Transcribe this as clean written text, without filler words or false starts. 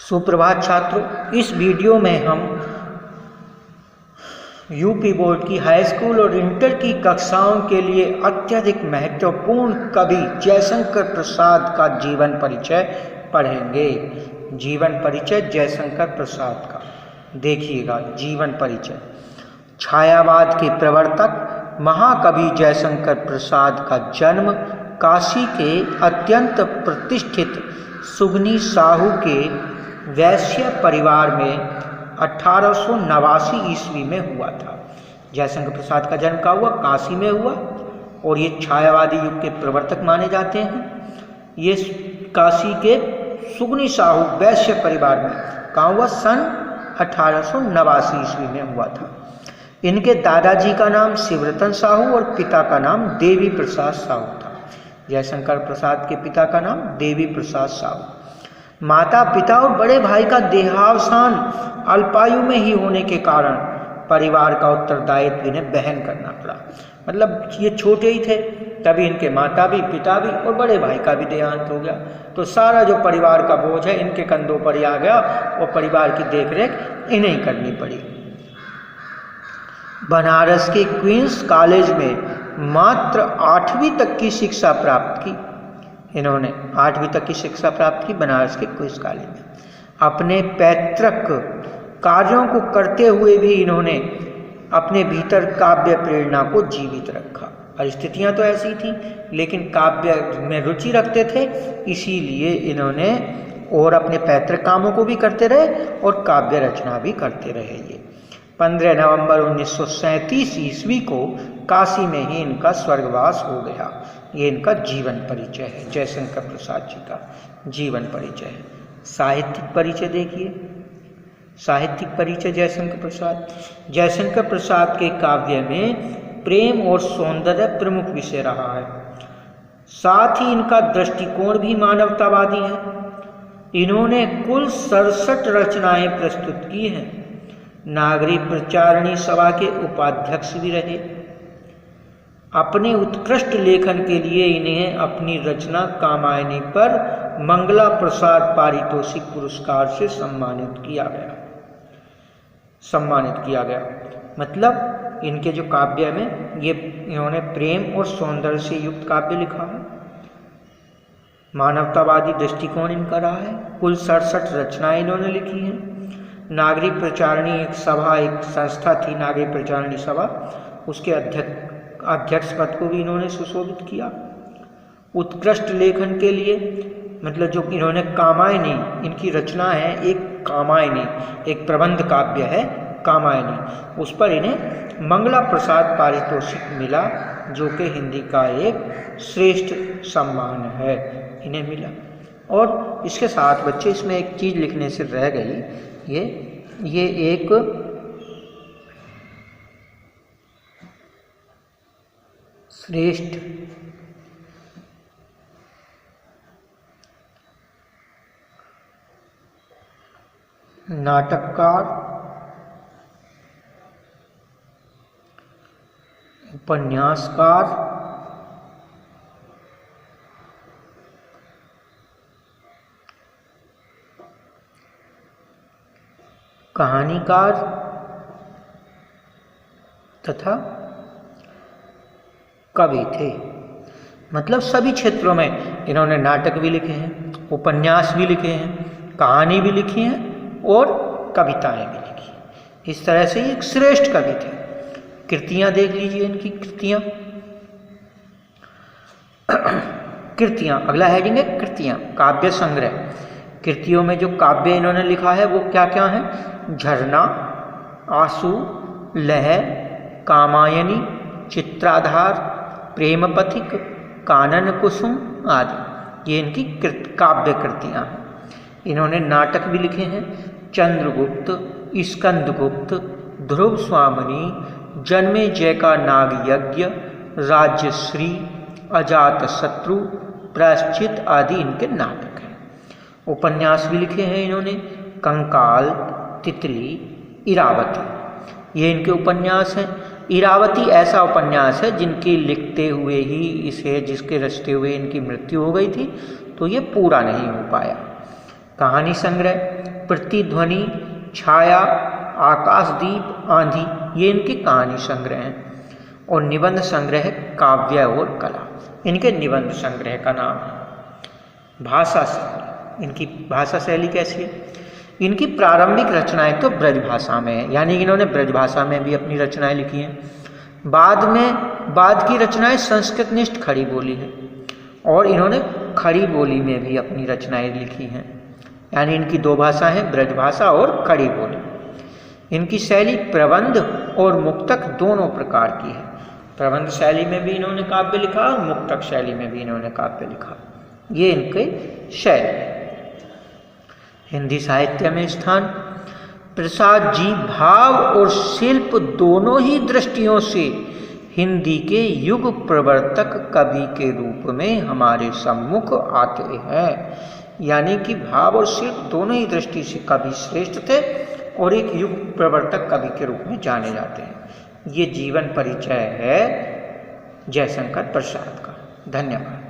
सुप्रभात छात्रों, इस वीडियो में हम यूपी बोर्ड की हाई स्कूल और इंटर की कक्षाओं के लिए अत्यधिक महत्वपूर्ण कवि जयशंकर प्रसाद का जीवन परिचय पढ़ेंगे। जीवन परिचय जयशंकर प्रसाद का देखिएगा। जीवन परिचय। छायावाद के प्रवर्तक महाकवि जयशंकर प्रसाद का जन्म काशी के अत्यंत प्रतिष्ठित सुगनी साहू के वैश्य परिवार में 1889 ईस्वी में हुआ था। जयशंकर प्रसाद का जन्म कहाँ हुआ? काशी में हुआ। और ये छायावादी युग के प्रवर्तक माने जाते हैं। ये काशी के सुगनी साहू वैश्य परिवार में कहाँ हुआ? सन 1889 ईस्वी में हुआ था। इनके दादाजी का नाम शिवरतन साहू और पिता का नाम देवी प्रसाद साहू था। जयशंकर प्रसाद के पिता का नाम देवी प्रसाद साहू। माता पिता और बड़े भाई का देहावसान अल्पायु में ही होने के कारण परिवार का उत्तरदायित्व इन्हें वहन करना पड़ा। मतलब ये छोटे ही थे तभी इनके माता भी, पिता भी और बड़े भाई का भी देहांत हो गया। तो सारा जो परिवार का बोझ है इनके कंधों पर ही आ गया और परिवार की देखरेख इन्हें ही करनी पड़ी। बनारस के क्वींस कॉलेज में मात्र 8वीं तक की शिक्षा प्राप्त की। इन्होंने 8वीं तक की शिक्षा प्राप्त की बनारस के क्वींस कॉलेज में। अपने पैतृक कार्यों को करते हुए भी इन्होंने अपने भीतर काव्य प्रेरणा को जीवित रखा। परिस्थितियां तो ऐसी थी लेकिन काव्य में रुचि रखते थे, इसीलिए इन्होंने और अपने पैतृक कामों को भी करते रहे और काव्य रचना भी करते रहे। ये 15 नवंबर 1937 ईस्वी को काशी में ही इनका स्वर्गवास हो गया। ये इनका जीवन परिचय है। जयशंकर प्रसाद जी का जीवन परिचय है। साहित्यिक परिचय देखिए। साहित्यिक परिचय जयशंकर प्रसाद। जयशंकर प्रसाद के काव्य में प्रेम और सौंदर्य प्रमुख विषय रहा है। साथ ही इनका दृष्टिकोण भी मानवतावादी है। इन्होंने कुल 67 रचनाएं प्रस्तुत की हैं। नागरिक प्रचारणी सभा के उपाध्यक्ष भी रहे। अपने उत्कृष्ट लेखन के लिए इन्हें अपनी रचना कामायनी पर मंगला प्रसाद पारितोषिक पुरस्कार से सम्मानित किया गया। मतलब इनके जो काव्य में ये इन्होंने प्रेम और सौंदर्य से युक्त काव्य लिखा है। मानवतावादी दृष्टिकोण इनका रहा है। कुल 67 रचनाएं इन्होंने लिखी हैं। नागरिक प्रचारणी एक संस्था थी, नागरिक प्रचारणी सभा, उसके अध्यक्ष पद को भी इन्होंने सुशोभित किया। उत्कृष्ट लेखन के लिए मतलब जो इन्होंने कामायनी, इनकी रचना है एक कामायनी, एक प्रबंध काव्य है कामायनी, उस पर इन्हें मंगला प्रसाद पारितोषिक मिला, जो कि हिंदी का एक श्रेष्ठ सम्मान है, इन्हें मिला। और इसके साथ बच्चे इसमें एक चीज़ लिखने से रह गई, ये एक श्रेष्ठ नाटककार, उपन्यासकार, कहानीकार तथा कवि थे। मतलब सभी क्षेत्रों में इन्होंने नाटक भी लिखे हैं, उपन्यास भी लिखे हैं, कहानी भी लिखी है और कविताएं भी लिखी हैं। इस तरह से एक श्रेष्ठ कवि थे। कृतियां देख लीजिए इनकी कृतियां। कृतियां, अगला हेडिंग है कृतियां, काव्य संग्रह। कृतियों में जो काव्य इन्होंने लिखा है वो क्या क्या है? झरना, आंसू, लहर, कामायनी, चित्राधार, प्रेम पथिक, कानन कुसुम आदि, ये इनकी काव्य कृतियां हैं। इन्होंने नाटक भी लिखे हैं। चंद्रगुप्त, स्कंदगुप्त, ध्रुव स्वामिनी, जन्मे जय का नाग यज्ञ, राज्यश्री, अजात शत्रु, प्रायश्चित आदि इनके नाटक हैं। उपन्यास भी लिखे हैं इन्होंने। कंकाल, तितली, इरावती, ये इनके उपन्यास हैं। इरावती ऐसा उपन्यास है जिनकी लिखते हुए ही जिसके रचते हुए इनकी मृत्यु हो गई थी, तो ये पूरा नहीं हो पाया। कहानी संग्रह, प्रतिध्वनि, छाया, आकाशदीप, आंधी, ये इनके कहानी संग्रह हैं। और निबंध संग्रह है काव्य और कला, इनके निबंध संग्रह का नाम है। भाषा शैली, इनकी भाषा शैली कैसी है? इनकी प्रारंभिक रचनाएं तो ब्रज भाषा में है, यानी इन्होंने ब्रज भाषा में भी अपनी रचनाएं लिखी हैं। बाद की रचनाएं संस्कृतनिष्ठ खड़ी बोली है, और इन्होंने खड़ी बोली में भी अपनी रचनाएं लिखी हैं। यानी इनकी दो भाषा हैं, ब्रज भाषा और खड़ी बोली। इनकी शैली प्रबंध और मुक्तक दोनों प्रकार की है। प्रबंध शैली में भी इन्होंने काव्य लिखा और मुक्तक शैली में भी इन्होंने काव्य लिखा। ये इनके शैली है। हिंदी साहित्य में स्थान, प्रसाद जी भाव और शिल्प दोनों ही दृष्टियों से हिंदी के युग प्रवर्तक कवि के रूप में हमारे सम्मुख आते हैं। यानी कि भाव और शिल्प दोनों ही दृष्टि से कवि श्रेष्ठ थे और एक युग प्रवर्तक कवि के रूप में जाने जाते हैं। ये जीवन परिचय है जयशंकर प्रसाद का। धन्यवाद।